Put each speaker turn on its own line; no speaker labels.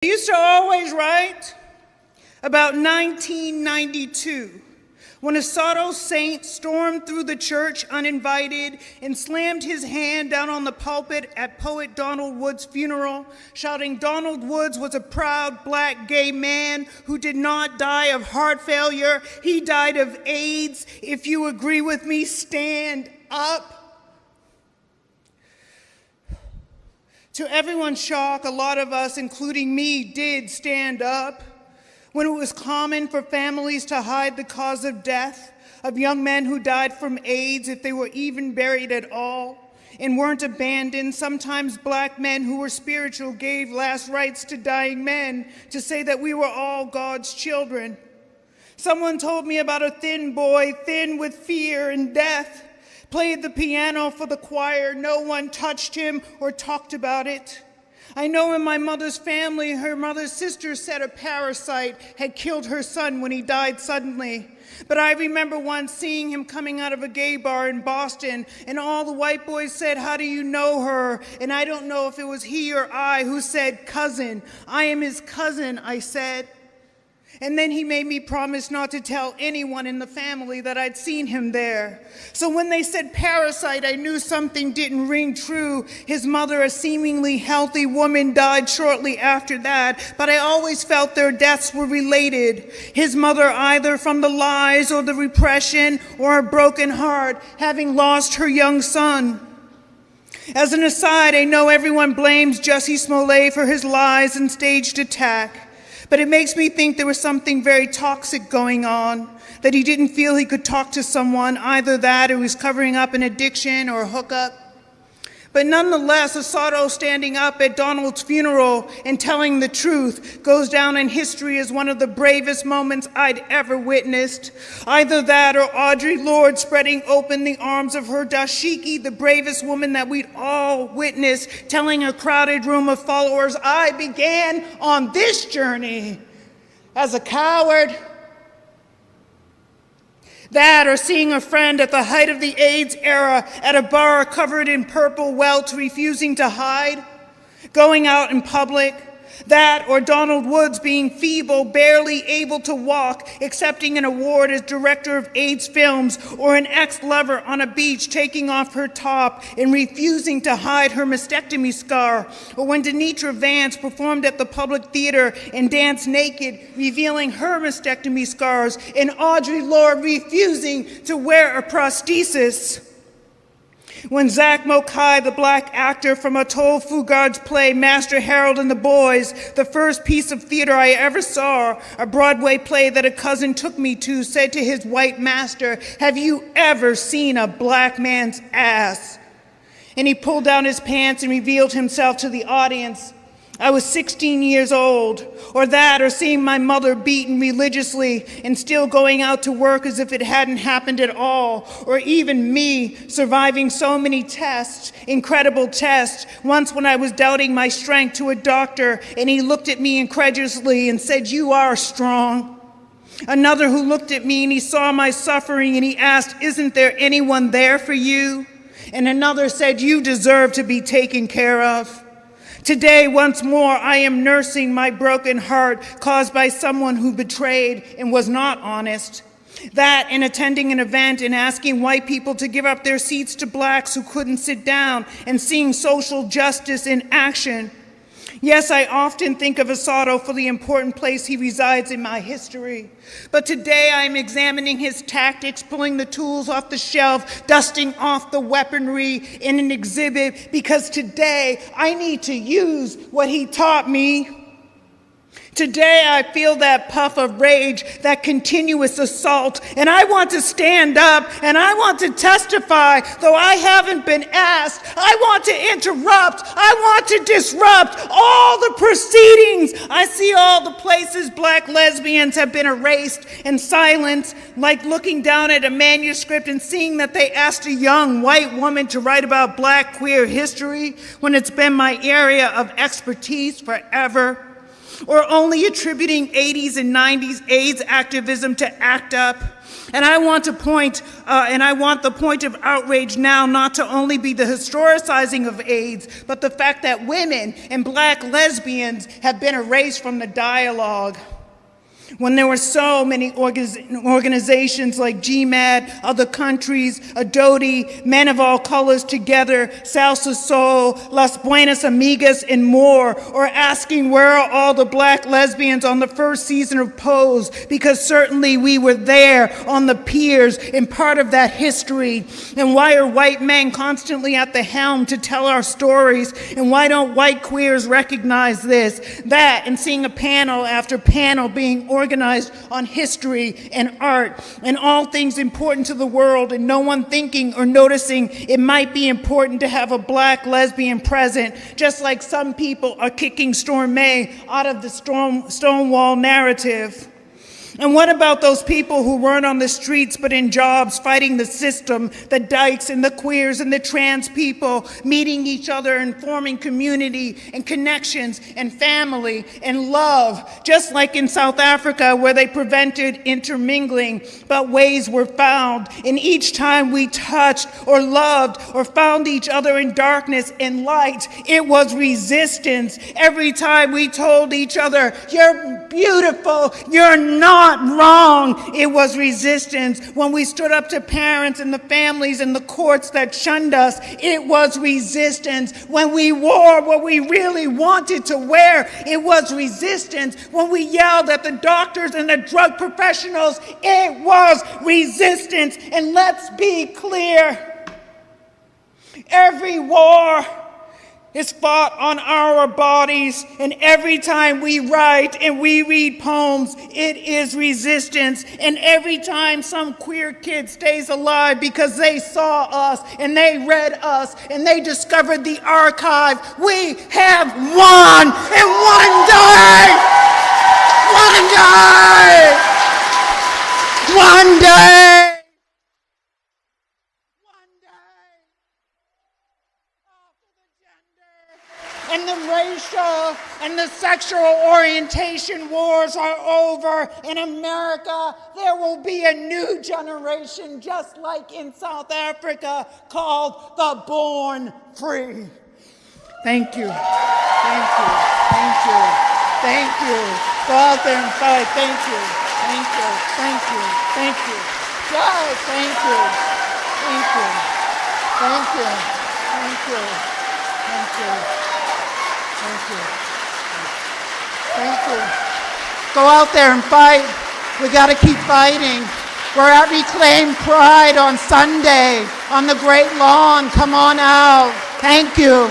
I used to always write about 1992, when a Soto saint stormed through the church uninvited and slammed his hand down on the pulpit at poet Donald Wood's funeral, shouting Donald Woods was a proud black gay man who did not die of heart failure. He died of AIDS. If you agree with me, stand up. To everyone's shock, a lot of us, including me, did stand up when it was common for families to hide the cause of death of young men who died from AIDS, if they were even buried at all, and weren't abandoned. Sometimes black men who were spiritual gave last rites to dying men to say that we were all God's children. Someone told me about a thin boy, thin with fear and death, played the piano for the choir. No one touched him or talked about it. I know in my mother's family, her mother's sister said a parasite had killed her son when he died suddenly. But I remember once seeing him coming out of a gay bar in Boston, and all the white boys said, "How do you know her?" And I don't know if it was he or I who said, "Cousin." "I am his cousin," I said. And then he made me promise not to tell anyone in the family that I'd seen him there. So when they said parasite, I knew something didn't ring true. His mother, a seemingly healthy woman, died shortly after that, but I always felt their deaths were related. His mother either from the lies or the repression or a broken heart, having lost her young son. As an aside, I know everyone blames Jussie Smollett for his lies and staged attack. But it makes me think there was something very toxic going on, that he didn't feel he could talk to someone, either that or he was covering up an addiction or a hookup. But nonetheless, Asado standing up at Donald's funeral and telling the truth goes down in history as one of the bravest moments I'd ever witnessed. Either that or Audre Lorde spreading open the arms of her dashiki, the bravest woman that we'd all witnessed, telling a crowded room of followers, "I began on this journey as a coward." That or seeing a friend at the height of the AIDS era at a bar covered in purple welts refusing to hide, going out in public. That or Donald Woods being feeble, barely able to walk, accepting an award as director of AIDS films, or an ex-lover on a beach taking off her top and refusing to hide her mastectomy scar, or when Denitra Vance performed at the public theater and danced naked, revealing her mastectomy scars, and Audre Lorde refusing to wear a prosthesis. When Zach Mokai, the black actor from Atul Fugard's play Master Harold and the Boys, the first piece of theater I ever saw, a Broadway play that a cousin took me to, said to his white master, "Have you ever seen a black man's ass?" And he pulled down his pants and revealed himself to the audience. I was 16 years old. Or that, or seeing my mother beaten religiously and still going out to work as if it hadn't happened at all. Or even me surviving so many tests, incredible tests. Once when I was doubting my strength to a doctor and he looked at me incredulously and said, "You are strong." Another who looked at me and he saw my suffering and he asked, "Isn't there anyone there for you?" And another said, "You deserve to be taken care of." Today, once more, I am nursing my broken heart caused by someone who betrayed and was not honest. That and attending an event and asking white people to give up their seats to blacks who couldn't sit down, and seeing social justice in action. Yes, I often think of Asado for the important place he resides in my history. But today I am examining his tactics, pulling the tools off the shelf, dusting off the weaponry in an exhibit, because today I need to use what he taught me. Today I feel that puff of rage, that continuous assault, and I want to stand up and I want to testify, though I haven't been asked. I want to interrupt, I want to disrupt all the proceedings. I see all the places black lesbians have been erased and silenced, like looking down at a manuscript and seeing that they asked a young white woman to write about black queer history when it's been my area of expertise forever. or only attributing 80s and 90s AIDS activism to ACT UP. And I want the point of outrage now not to only be the historicizing of AIDS, but the fact that women and Black lesbians have been erased from the dialogue. When there were so many organizations like GMAD, other countries, Adodi, Men of All Colors Together, Salsa Soul, Las Buenas Amigas, and more, or asking where are all the Black lesbians on the first season of Pose, because certainly we were there on the piers and part of that history. And why are white men constantly at the helm to tell our stories? And why don't white queers recognize this, that, and seeing a panel after panel being organized on history and art and all things important to the world, and no one thinking or noticing it might be important to have a Black lesbian present, just like some people are kicking Storm May out of the Stonewall narrative. And what about those people who weren't on the streets but in jobs fighting the system, the dykes and the queers and the trans people, meeting each other and forming community and connections and family and love, just like in South Africa where they prevented intermingling, but ways were found. And each time we touched or loved or found each other in darkness and light, it was resistance. Every time we told each other, you're beautiful, you're not wrong, it was resistance. When we stood up to parents and the families and the courts that shunned us, it was resistance. When we wore what we really wanted to wear, it was resistance. When we yelled at the doctors and the drug professionals, it was resistance. And let's be clear, every war is fought on our bodies, and every time we write and we read poems, it is resistance. And every time some queer kid stays alive because they saw us and they read us and they discovered the archive, we have won. And one day, and the racial and the sexual orientation wars are over in America, there will be a new generation, just like in South Africa, called the Born Free. Thank you. Thank you. Thank you. Thank you. Go out there and fight. Thank you. Thank you. Thank you. Thank you. Guys, thank you. Thank you. Thank you. Thank you. Thank you. Thank you. Thank you. Go out there and fight. We got to keep fighting. We're at Reclaim Pride on Sunday on the Great Lawn. Come on out. Thank you.